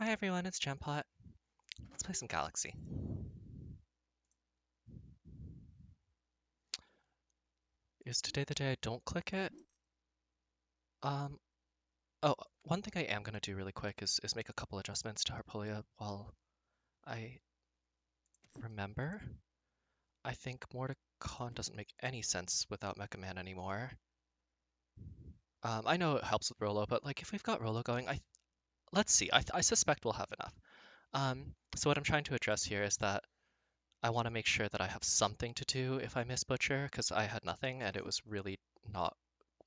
Hi everyone, it's Jampot. Let's play some Galaxy. Is today the day I don't click it? Um, oh, one thing I am gonna do really quick is make a couple adjustments to Harpolia while I remember. I think Mordecon doesn't make any sense without Mecha Man anymore. I know it helps with Rolo, but like if we've got Rolo going, let's see. I suspect we'll have enough. So what I'm trying to address here is that I want to make sure that I have something to do if I miss Butcher, because I had nothing and it was really not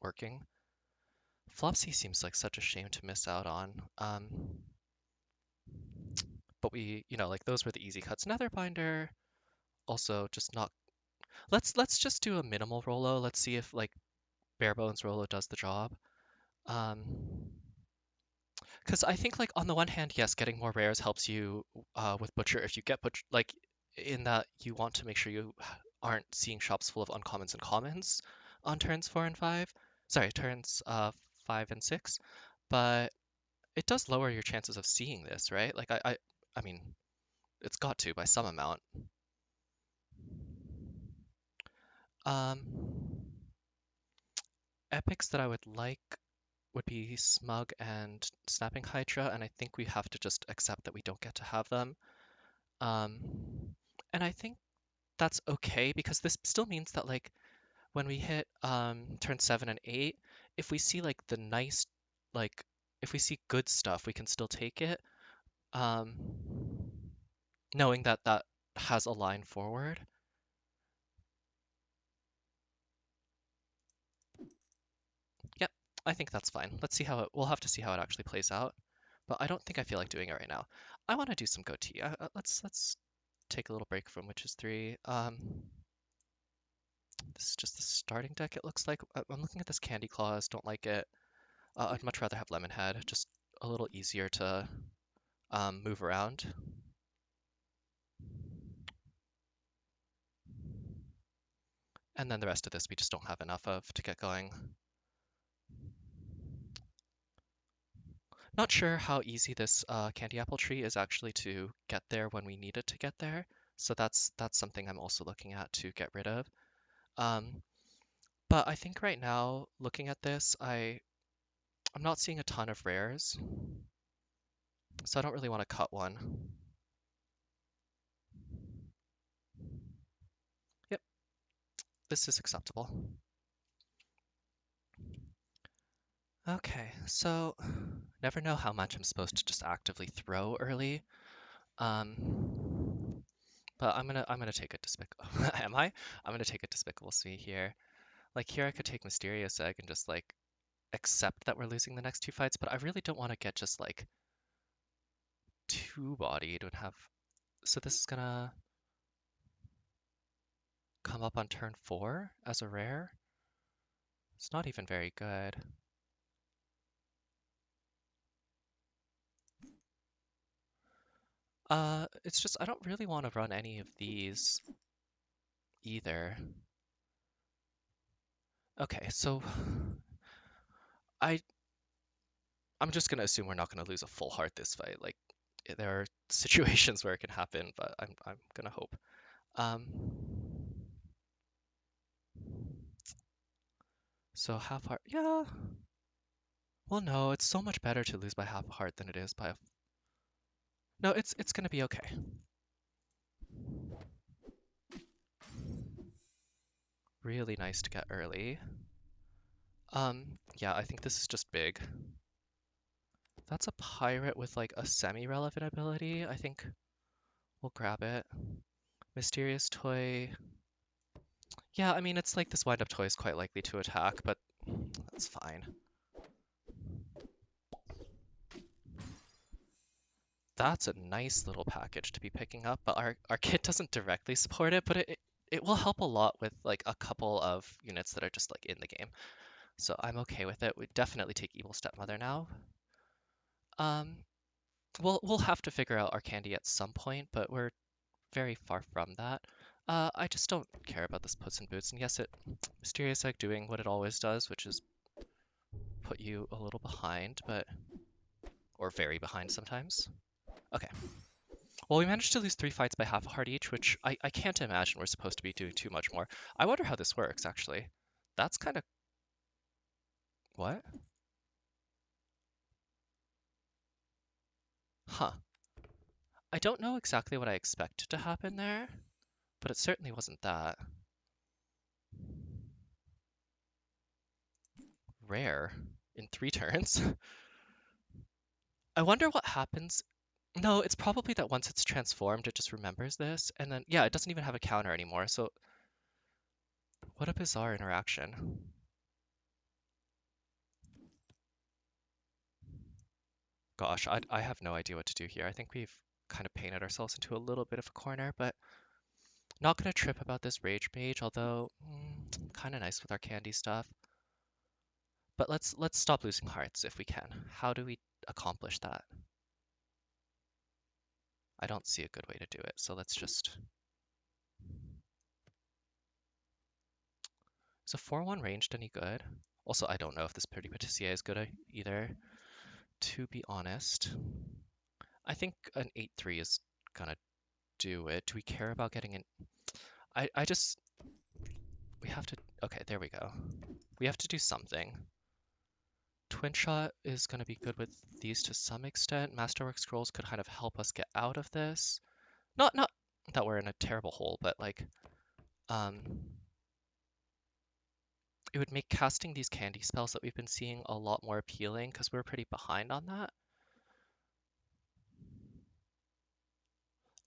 working. Flopsy seems like such a shame to miss out on. But like those were the easy cuts. Netherbinder, also just not. Let's just do a minimal Rolo. Let's see if like bare bones Rolo does the job. Um, because I think like on the one hand, yes, getting more rares helps you with Butcher if you get Butcher like in that you want to make sure you aren't seeing shops full of uncommons and commons on turns 4 and 5. Sorry, turns 5 and 6. But it does lower your chances of seeing this, right? Like I mean, it's got to by some amount. Um, Epics that I would like would be Smug and Snapping Hydra, and I think we have to just accept that we don't get to have them. Um, and I think that's okay because this still means that like when we hit turn 7 and 8, if we see like the nice like if we see good stuff, we can still take it. Um, knowing that that has a line forward. Yep, I think that's fine. We'll have to see how it actually plays out. But I don't think I feel like doing it right now. I want to do some goatee. Let's take a little break from Witches 3. This is just the starting deck, it looks like. I'm looking at this Candy Claws, don't like it. I'd much rather have Lemonhead, just a little easier to move around. And then the rest of this we just don't have enough of to get going. Not sure how easy this candy apple tree is actually to get there when we need it to get there. So that's something I'm also looking at to get rid of. Um, but I think right now, looking at this, I'm not seeing a ton of rares, so I don't really want to cut one. Yep, this is acceptable. Okay, so never know how much I'm supposed to just actively throw early. But I'm gonna take a despicable. Am I? I'm gonna take a despicable C here. Like here, I could take Mysterious Egg and just like accept that we're losing the next two fights, but I really don't want to get just like two-bodied and have. So this is gonna come up on turn 4 as a rare. It's not even very good. It's just I don't really want to run any of these either. Okay, so I I'm just gonna assume we're not gonna lose a full heart this fight. Like there are situations where it can happen, but I'm gonna hope. Um, so half heart, yeah. Well, no, it's so much better to lose by half a heart than it is by a. No, it's gonna be okay. Really nice to get early. Yeah, I think this is just big. That's a pirate with like a semi-relevant ability. I think we'll grab it. Mysterious toy. Yeah, I mean, it's like this wind-up toy is quite likely to attack, but that's fine. That's a nice little package to be picking up, but our kit doesn't directly support it, but it will help a lot with like a couple of units that are just like in the game. So I'm okay with it. We definitely take Evil Stepmother now. Um, we'll have to figure out our candy at some point, but we're very far from that. I just don't care about this Puss in Boots, and yes, Mysterious Egg doing what it always does, which is put you a little behind, but or very behind sometimes. Okay. Well, we managed to lose 3 fights by half a heart each, which I can't imagine we're supposed to be doing too much more. I wonder how this works, actually. That's kind of... What? Huh. I don't know exactly what I expected to happen there, but it certainly wasn't that. Rare. In 3 turns? I wonder what happens. No, it's probably that once it's transformed, it just remembers this, and then, yeah, it doesn't even have a counter anymore, so what a bizarre interaction. Gosh, I have no idea what to do here. I think we've kind of painted ourselves into a little bit of a corner, but not gonna trip about this Rage Mage, although kind of nice with our candy stuff. But let's stop losing hearts if we can. How do we accomplish that? I don't see a good way to do it, so let's just... Is a 4-1 ranged any good? Also, I don't know if this Pretty Patissier is good either, to be honest. I think an 8-3 is gonna do it. Do we care about getting an... I just... We have to... Okay, there we go. We have to do something. Twin Shot is going to be good with these to some extent. Masterwork Scrolls could kind of help us get out of this. Not that we're in a terrible hole, but like, um, it would make casting these candy spells that we've been seeing a lot more appealing because we're pretty behind on that.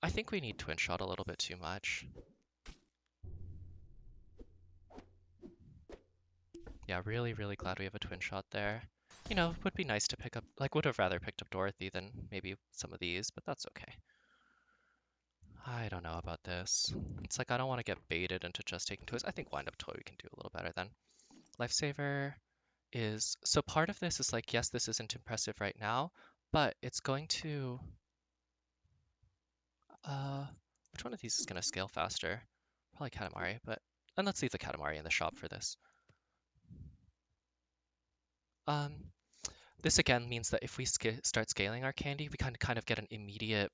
I think we need Twin Shot a little bit too much. Yeah, really, really glad we have a Twin Shot there. You know, would be nice to pick up, like, would have rather picked up Dorothy than maybe some of these, but that's okay. I don't know about this. It's like I don't want to get baited into just taking toys. I think Wind Up Toy we can do a little better then. Lifesaver is... So part of this is like, yes, this isn't impressive right now, but it's going to... Which one of these is going to scale faster? Probably Katamari, but... And let's leave the Katamari in the shop for this. This again means that if we start scaling our candy, we kind of get an immediate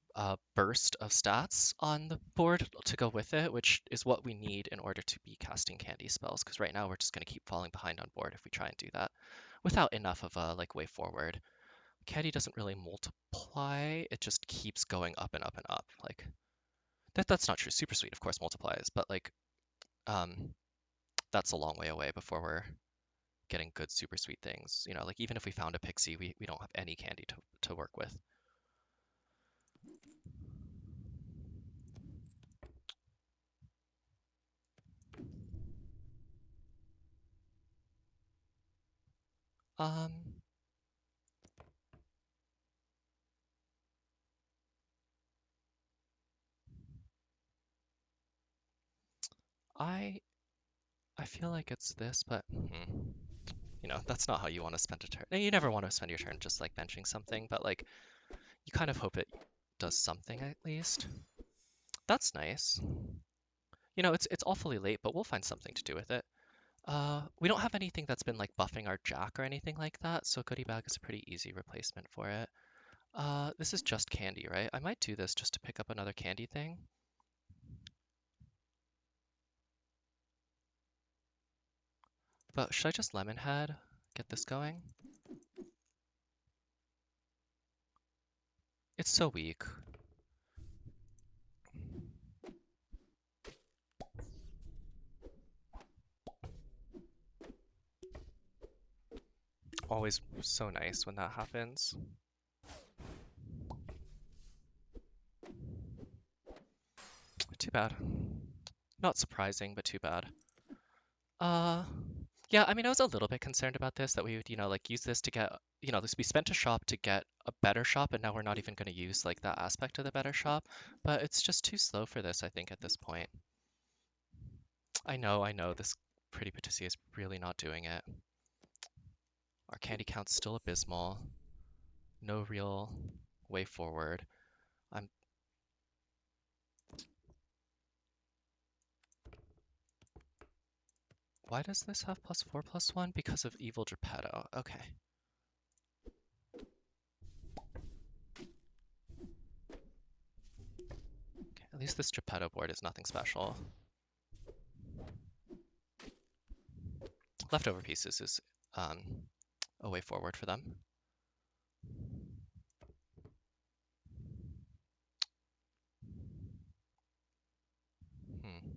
burst of stats on the board to go with it, which is what we need in order to be casting candy spells, because right now we're just going to keep falling behind on board if we try and do that without enough of a like way forward. Candy doesn't really multiply, it just keeps going up and up and up. Like that's not true. Super Sweet, of course, multiplies, but like that's a long way away before we're getting good super sweet things. You know, like even if we found a pixie, we don't have any candy to work with. Um, I I feel like it's this, but you know, that's not how you want to spend a turn. You never want to spend your turn just like benching something, but like you kind of hope it does something at least. That's nice. You know, it's awfully late, but we'll find something to do with it. We don't have anything that's been like buffing our jack or anything like that, so Goodie Bag is a pretty easy replacement for it. This is just candy, right? I might do this just to pick up another candy thing. But should I just Lemon Head? Get this going? It's so weak. Always so nice when that happens. Too bad. Not surprising, but too bad. Yeah, I mean, I was a little bit concerned about this, that we would, you know, like use this to get, you know, this we spent a shop to get a better shop, and now we're not even going to use like that aspect of the better shop. But it's just too slow for this, I think, at this point. I know, this Pretty Patissier is really not doing it. Our candy count's still abysmal. No real way forward. I'm... Why does this have +4/+1? Because of Evil Geppetto. Okay. least this Geppetto board is nothing special. Leftover pieces is um, a way forward for them. Hmm.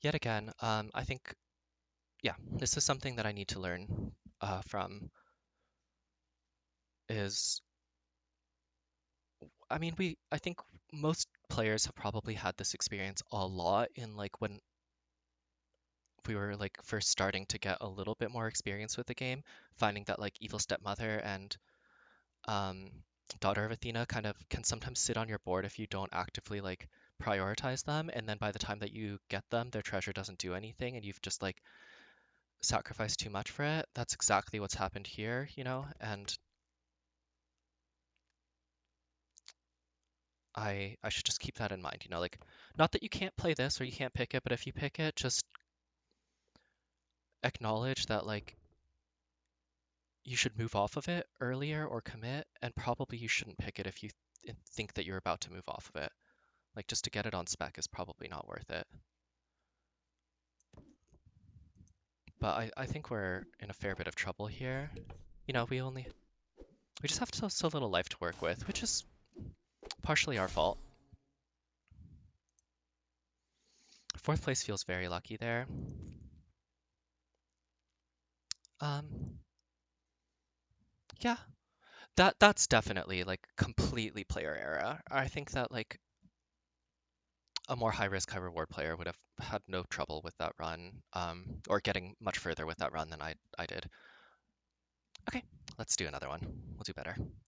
Yet again, I think, yeah, this is something that I need to learn from is, I mean, I think most players have probably had this experience a lot in like when we were like first starting to get a little bit more experience with the game, finding that like Evil Stepmother and um, Daughter of Athena kind of can sometimes sit on your board if you don't actively like prioritize them, and then by the time that you get them, their treasure doesn't do anything, and you've just like sacrificed too much for it. That's exactly what's happened here, you know, and I should just keep that in mind, you know, like not that you can't play this or you can't pick it, but if you pick it, just acknowledge that like you should move off of it earlier or commit, and probably you shouldn't pick it if you think that you're about to move off of it. Like just to get it on spec is probably not worth it. But I think we're in a fair bit of trouble here. You know, we just have so little life to work with, which is partially our fault. Fourth place feels very lucky there. Um, yeah, that's definitely like completely player error. I think that like a more high risk, high reward player would have had no trouble with that run, or getting much further with that run than I did. Okay, let's do another one. We'll do better.